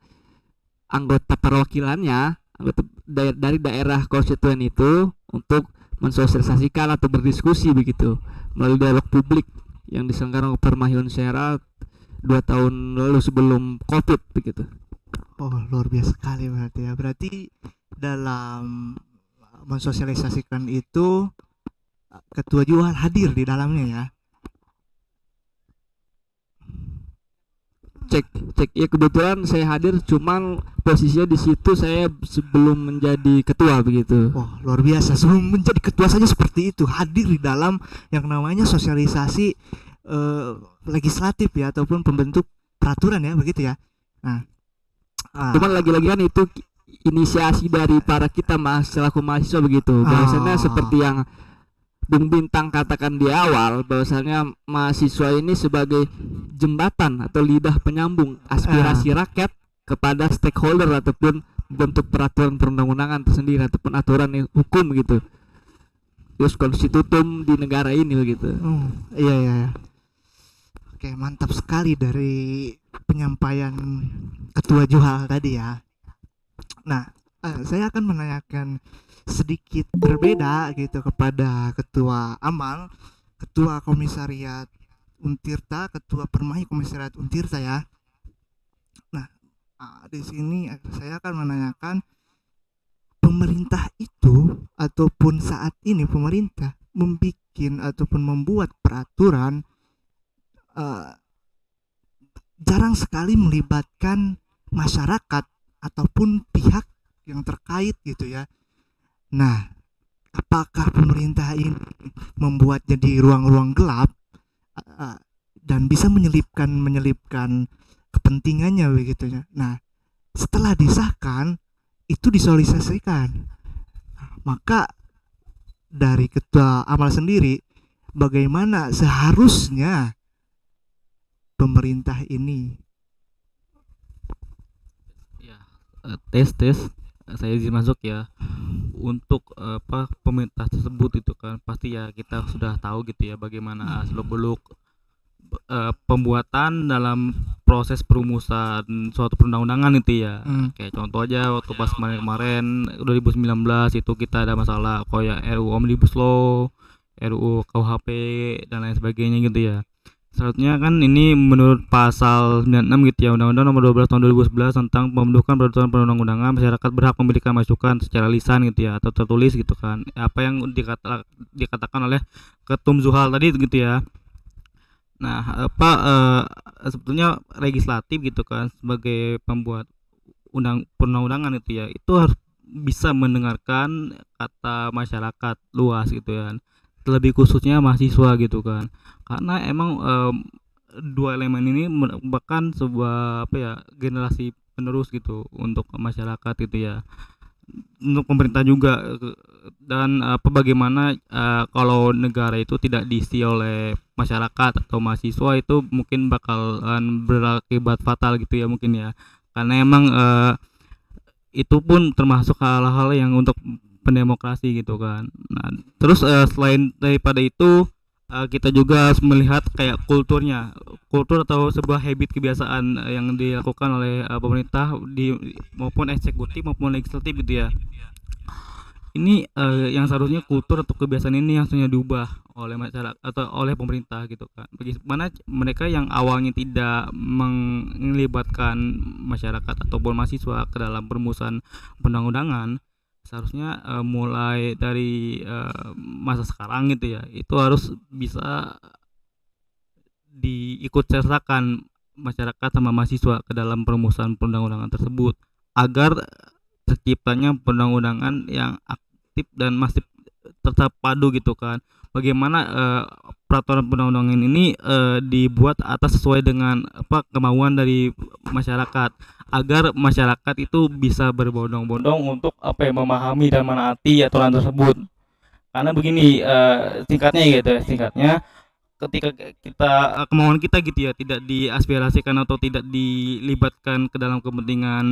anggota perwakilannya, anggota dari daerah konstituen itu untuk mensosialisasikan atau berdiskusi begitu melalui dialog publik yang diselenggarakan Permayun Sera 2 tahun lalu sebelum COVID begitu. Oh luar biasa sekali berarti ya. Berarti dalam mensosialisasikan itu ketua juga hadir di dalamnya ya. Cek ya, kebetulan saya hadir, cuman posisinya di situ saya sebelum menjadi ketua begitu. Oh luar biasa, sebelum menjadi ketua saja seperti itu, hadir di dalam yang namanya sosialisasi legislatif ya, ataupun pembentuk peraturan ya begitu ya. Nah cuman lagi-lagi kan itu inisiasi dari para kita selaku mahasiswa begitu. Biasanya seperti yang Bung Bintang katakan di awal, bahwasanya mahasiswa ini sebagai jembatan atau lidah penyambung aspirasi rakyat kepada stakeholder ataupun bentuk peraturan perundang-undangan tersendiri ataupun aturan hukum gitu, jus konstitutum di negara ini begitu. Iya. Oke, mantap sekali dari penyampaian ketua Juhal tadi ya. Nah, saya akan menanyakan sedikit berbeda gitu kepada ketua amal, ketua komisariat Untirta, ketua Permai komisariat Untirta ya. Nah, di sini saya akan menanyakan, pemerintah itu ataupun saat ini pemerintah membuat ataupun membuat peraturan jarang sekali melibatkan masyarakat ataupun pihak yang terkait gitu ya. Nah, apakah pemerintah ini membuat jadi ruang-ruang gelap dan bisa menyelipkan kepentingannya begitu ya. Nah, setelah disahkan itu disosialisasikan. Maka dari ketua amal sendiri, bagaimana seharusnya pemerintah ini tes saya izin masuk ya. Untuk pemerintah tersebut itu kan pasti ya kita sudah tahu gitu ya bagaimana seluk-beluk pembuatan dalam proses perumusan suatu perundang-undangan itu ya. Kayak contoh aja waktu pas kemarin 2019 itu kita ada masalah kayak RUU Omnibus Law, RUU KUHP dan lain sebagainya gitu ya. Seharusnya kan ini menurut pasal 96 gitu ya, Undang-Undang Nomor 12 Tahun 2011 tentang pembentukan peraturan perundang-undangan, masyarakat berhak memberikan masukan secara lisan gitu ya atau tertulis gitu kan. Apa yang dikatakan oleh Ketum Zuhal tadi gitu ya. Nah, sebetulnya legislatif gitu kan sebagai pembuat perundang-undangan itu ya, itu harus bisa mendengarkan kata masyarakat luas gitu ya. Lebih khususnya mahasiswa gitu kan, karena emang dua elemen ini merupakan sebuah apa ya, generasi penerus gitu untuk masyarakat gitu ya, untuk pemerintah juga. Dan bagaimana kalau negara itu tidak diisi oleh masyarakat atau mahasiswa, itu mungkin bakalan berakibat fatal gitu ya mungkin ya, karena emang itu pun termasuk hal-hal yang untuk pendemokrasi gitu kan. Nah, terus selain daripada itu kita juga harus melihat kayak kultur atau sebuah habit kebiasaan yang dilakukan oleh pemerintah maupun eksekutif maupun legislatif gitu ya. Ini yang seharusnya kultur atau kebiasaan ini yang seharusnya diubah oleh masyarakat atau oleh pemerintah gitu kan. Bagaimana mereka yang awalnya tidak melibatkan masyarakat ataupun mahasiswa ke dalam perumusan undang-undangan, seharusnya mulai dari masa sekarang gitu ya, itu harus bisa diikut sertakan masyarakat sama mahasiswa ke dalam perumusan perundang-undangan tersebut, agar terciptanya perundang-undangan yang aktif dan masih tetap padu gitu kan. Bagaimana peraturan perundang-undangan ini dibuat atas sesuai dengan kemauan dari masyarakat, agar masyarakat itu bisa berbondong-bondong untuk memahami dan menaati aturan tersebut. Karena begini, singkatnya ketika kita kemauan kita gitu ya tidak diaspirasikan atau tidak dilibatkan ke dalam kepentingan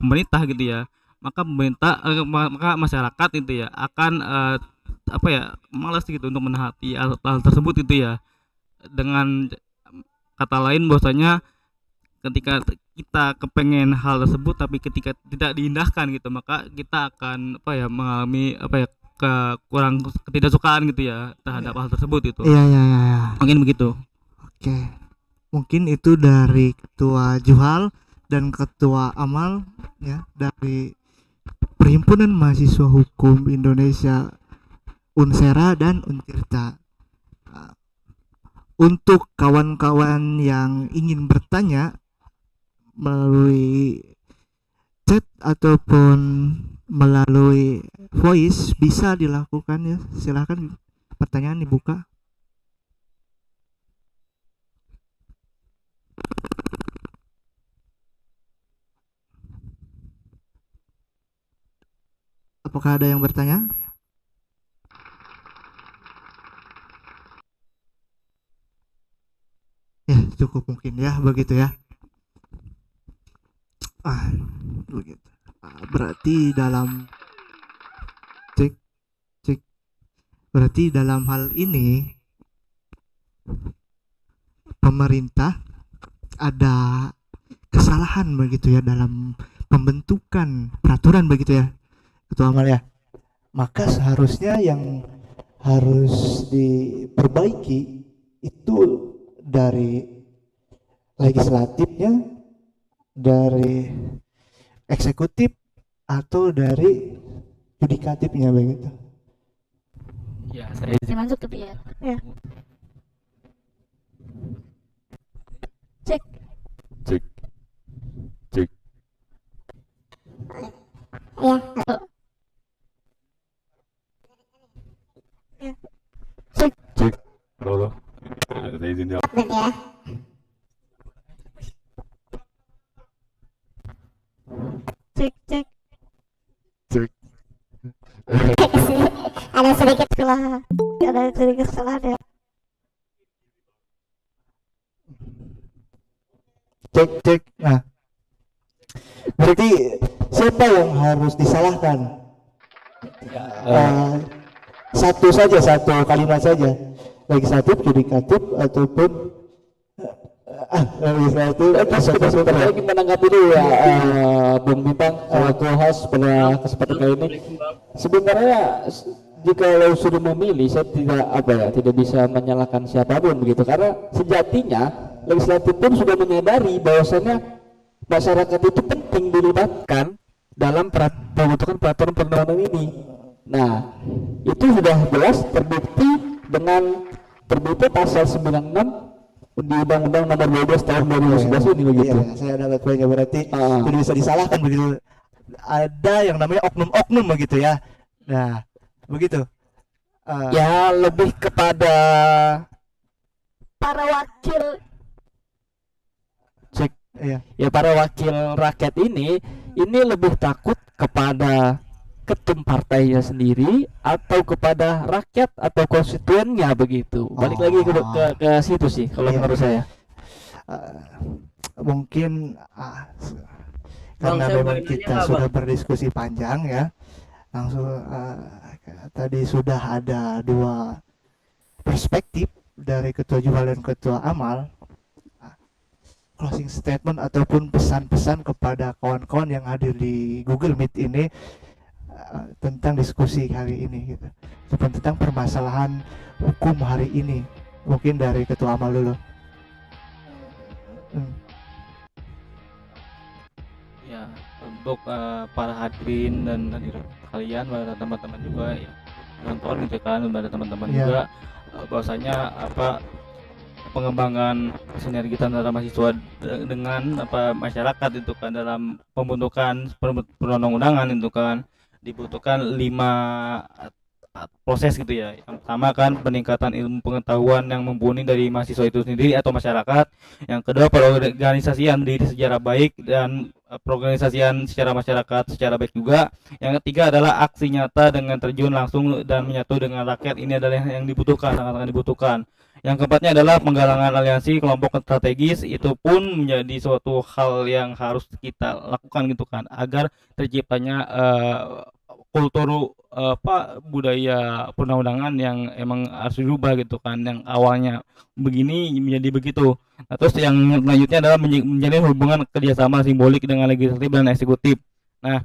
pemerintah gitu ya, maka maka masyarakat itu ya akan malas gitu untuk menaati hal tersebut itu ya. Dengan kata lain bahwasanya ketika kita kepengen hal tersebut tapi ketika tidak diindahkan gitu, maka kita akan mengalami kurang ketidaksukaan gitu ya terhadap hal tersebut itu. Iya, iya, iya, iya. Mungkin begitu. Oke. Mungkin itu dari Ketua Juhal dan Ketua Amal ya, dari Perhimpunan Mahasiswa Hukum Indonesia Unsera dan Untirta. Untuk kawan-kawan yang ingin bertanya melalui chat ataupun melalui voice bisa dilakukan ya, silakan pertanyaan dibuka. Apakah ada yang bertanya? Ya cukup mungkin ya begitu ya. Begitu. Berarti dalam berarti dalam hal ini pemerintah ada kesalahan begitu ya dalam pembentukan peraturan begitu ya, Ketua Amal ya. Maka seharusnya yang harus diperbaiki itu dari legislatifnya, dari eksekutif, atau dari yudikatifnya begitu. Ya, saya Masuk ke biar. Ya. Cek. Cek. Cek. Ya. Ya. Cek. Cek. Halo. Saya izin jawab. Ya. Cek, cek. Cek. Ada sedikit kesalahan. Ada sedikit kesalahan ya. Cek. Nah, berarti siapa yang harus disalahkan? Satu kalimat saja, legislatif, yudikatif, ataupun legislatif. Saya ingin menanggapi dulu ya, Bung Bintang selaku host pada kesempatan kali ini. Sebenarnya jika sudah memilih, saya tidak bisa menyalahkan siapapun begitu, karena sejatinya legislatif pun sudah menyadari bahwasannya masyarakat itu penting dilibatkan dalam pembentukan peraturan perundang-undangan ini. Nah, itu sudah jelas terbukti dengan terbukti pasal 96 di Undang-Undang Nomor 12 Tahun 2011 ini begitu. Iya, saya ada poinnya, berarti tidak bisa disalahkan begitu. Ada yang namanya oknum-oknum begitu ya. Nah, begitu. Ya lebih kepada Para wakil Iya. ya para wakil rakyat ini lebih takut kepada ketum partainya sendiri atau kepada rakyat atau konstituennya begitu. Balik lagi ke situ sih kalau Iya. menurut saya. Mungkin karena saya memang boleh nanya kita nggak, sudah berdiskusi panjang ya, langsung tadi sudah ada dua perspektif dari Ketua Juhal dan Ketua Amal. Closing statement ataupun pesan-pesan kepada kawan-kawan yang hadir di Google Meet ini tentang diskusi hari ini gitu, ataupun tentang permasalahan hukum hari ini. Mungkin dari Ketua Amal dulu. Ya, untuk para hadirin dan hadir kalian, para teman-teman juga ya, nonton gitu kan, pada teman-teman Iya. juga bahwasanya pengembangan sinergitas antara mahasiswa dengan masyarakat itu kan dalam pembentukan perundang-undangan itu kan dibutuhkan 5 proses gitu ya. Yang pertama kan peningkatan ilmu pengetahuan yang mumpuni dari mahasiswa itu sendiri atau masyarakat. Yang kedua perorganisasian diri secara baik dan perorganisasian secara masyarakat secara baik juga. Yang ketiga adalah aksi nyata dengan terjun langsung dan menyatu dengan rakyat. Ini adalah yang dibutuhkan, sangat-sangat dibutuhkan. Yang keempatnya adalah penggalangan aliansi kelompok strategis, itu pun menjadi suatu hal yang harus kita lakukan gitu kan agar terciptanya kultur budaya perundang-undangan yang emang harus dirubah gitu kan, yang awalnya begini menjadi begitu. Nah, terus yang selanjutnya adalah menjalin hubungan kerjasama simbolik dengan legislatif dan eksekutif. Nah,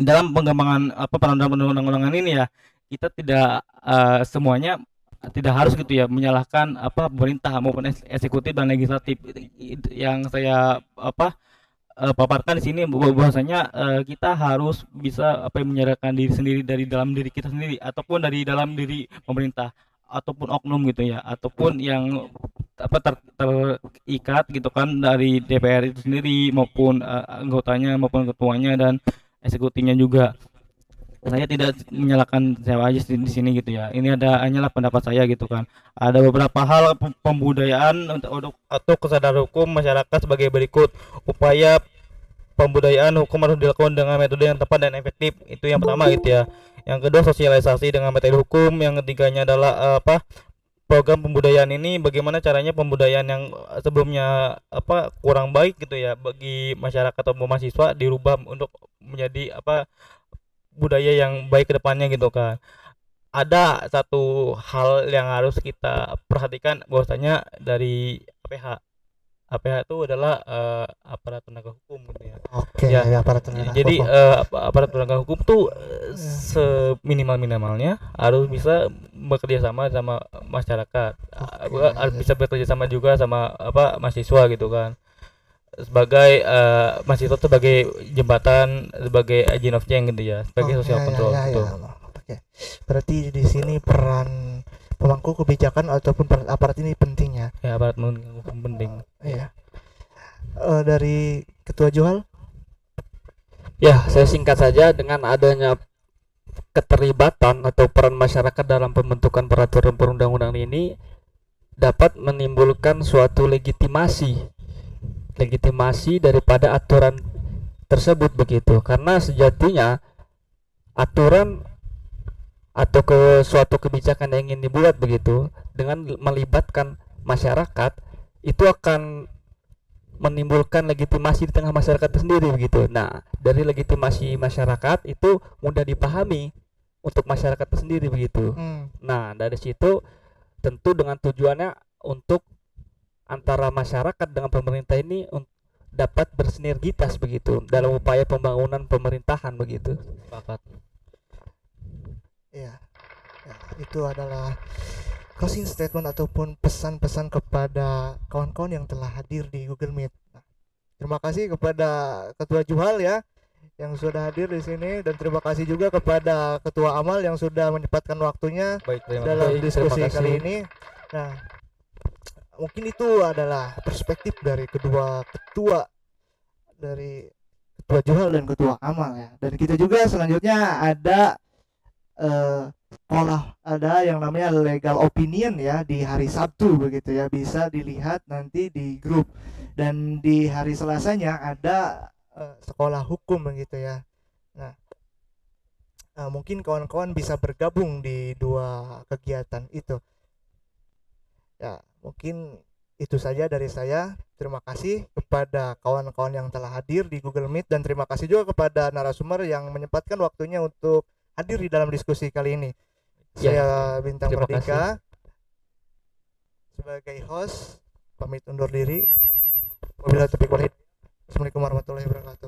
dalam pengembangan perundang-undangan ini ya, kita tidak semuanya tidak harus gitu ya menyalahkan pemerintah maupun eksekutif dan legislatif. Yang saya paparkan di sini bahwasanya kita harus bisa menyadarkan diri sendiri dari dalam diri kita sendiri ataupun dari dalam diri pemerintah ataupun oknum gitu ya, ataupun yang terikat gitu kan dari DPR itu sendiri maupun anggotanya maupun ketuanya dan eksekutifnya juga. Saya tidak menyalahkan siapa aja di sini gitu ya. Ini hanyalah pendapat saya gitu kan. Ada beberapa hal pembudayaan atau kesadaran hukum masyarakat sebagai berikut. Upaya pembudayaan hukum harus dilakukan dengan metode yang tepat dan efektif. Itu yang pertama gitu ya. Yang kedua sosialisasi dengan metode hukum. Yang ketiganya adalah program pembudayaan ini, bagaimana caranya pembudayaan yang sebelumnya kurang baik gitu ya bagi masyarakat atau mahasiswa dirubah untuk menjadi budaya yang baik ke depannya gitu kan. Ada satu hal yang harus kita perhatikan bahwasanya dari APH itu adalah aparat penegak hukum gitu ya. Oke, Ya, para tenaga Jadi hukum. aparat penegak hukum tuh seminimal-minimalnya harus bisa bekerja sama sama masyarakat. Harus bisa bekerja sama juga sama mahasiswa gitu kan. Sebagai mahasiswa sebagai jembatan, sebagai agent of change gitu ya, sebagai Oh, social ya, control ya, gitu. ya. Oke. Berarti di sini peran pemangku kebijakan ataupun peran aparat ini pentingnya. Ya, aparat penegak hukum penting. Iya. Dari Ketua Juhal? Ya, saya singkat saja, dengan adanya keterlibatan atau peran masyarakat dalam pembentukan peraturan perundang-undangan ini dapat menimbulkan suatu legitimasi daripada aturan tersebut begitu. Karena sejatinya aturan atau suatu kebijakan yang ingin dibuat begitu dengan melibatkan masyarakat itu akan menimbulkan legitimasi di tengah masyarakat itu sendiri begitu. Nah, dari legitimasi masyarakat itu mudah dipahami untuk masyarakat itu sendiri begitu. Nah, dari situ tentu dengan tujuannya untuk antara masyarakat dengan pemerintah ini dapat bersinergitas begitu dalam upaya pembangunan pemerintahan begitu. Sepakat. Iya. itu adalah closing statement ataupun pesan-pesan kepada kawan-kawan yang telah hadir di Google Meet. Nah, terima kasih kepada Ketua Juhal ya yang sudah hadir di sini, dan terima kasih juga kepada Ketua Amal yang sudah menyempatkan waktunya Baik, terima dalam kasih. diskusi Terima kasih. kali ini. Nah, mungkin itu adalah perspektif dari kedua ketua, dari Ketua Juhal dan Ketua Amal ya. Dan kita juga selanjutnya ada ada yang namanya legal opinion ya di hari Sabtu begitu ya, bisa dilihat nanti di grup. Dan di hari Selasanya ada sekolah hukum begitu ya. Nah, mungkin kawan-kawan bisa bergabung di dua kegiatan itu. Ya, mungkin itu saja dari saya. Terima kasih kepada kawan-kawan yang telah hadir di Google Meet, dan terima kasih juga kepada narasumber yang menyempatkan waktunya untuk hadir di dalam diskusi kali ini. Ya, Saya Bintang terima Merdeka sebagai host pamit undur diri. Wabillahi taufiq wal hidayah. Assalamualaikum warahmatullahi wabarakatuh.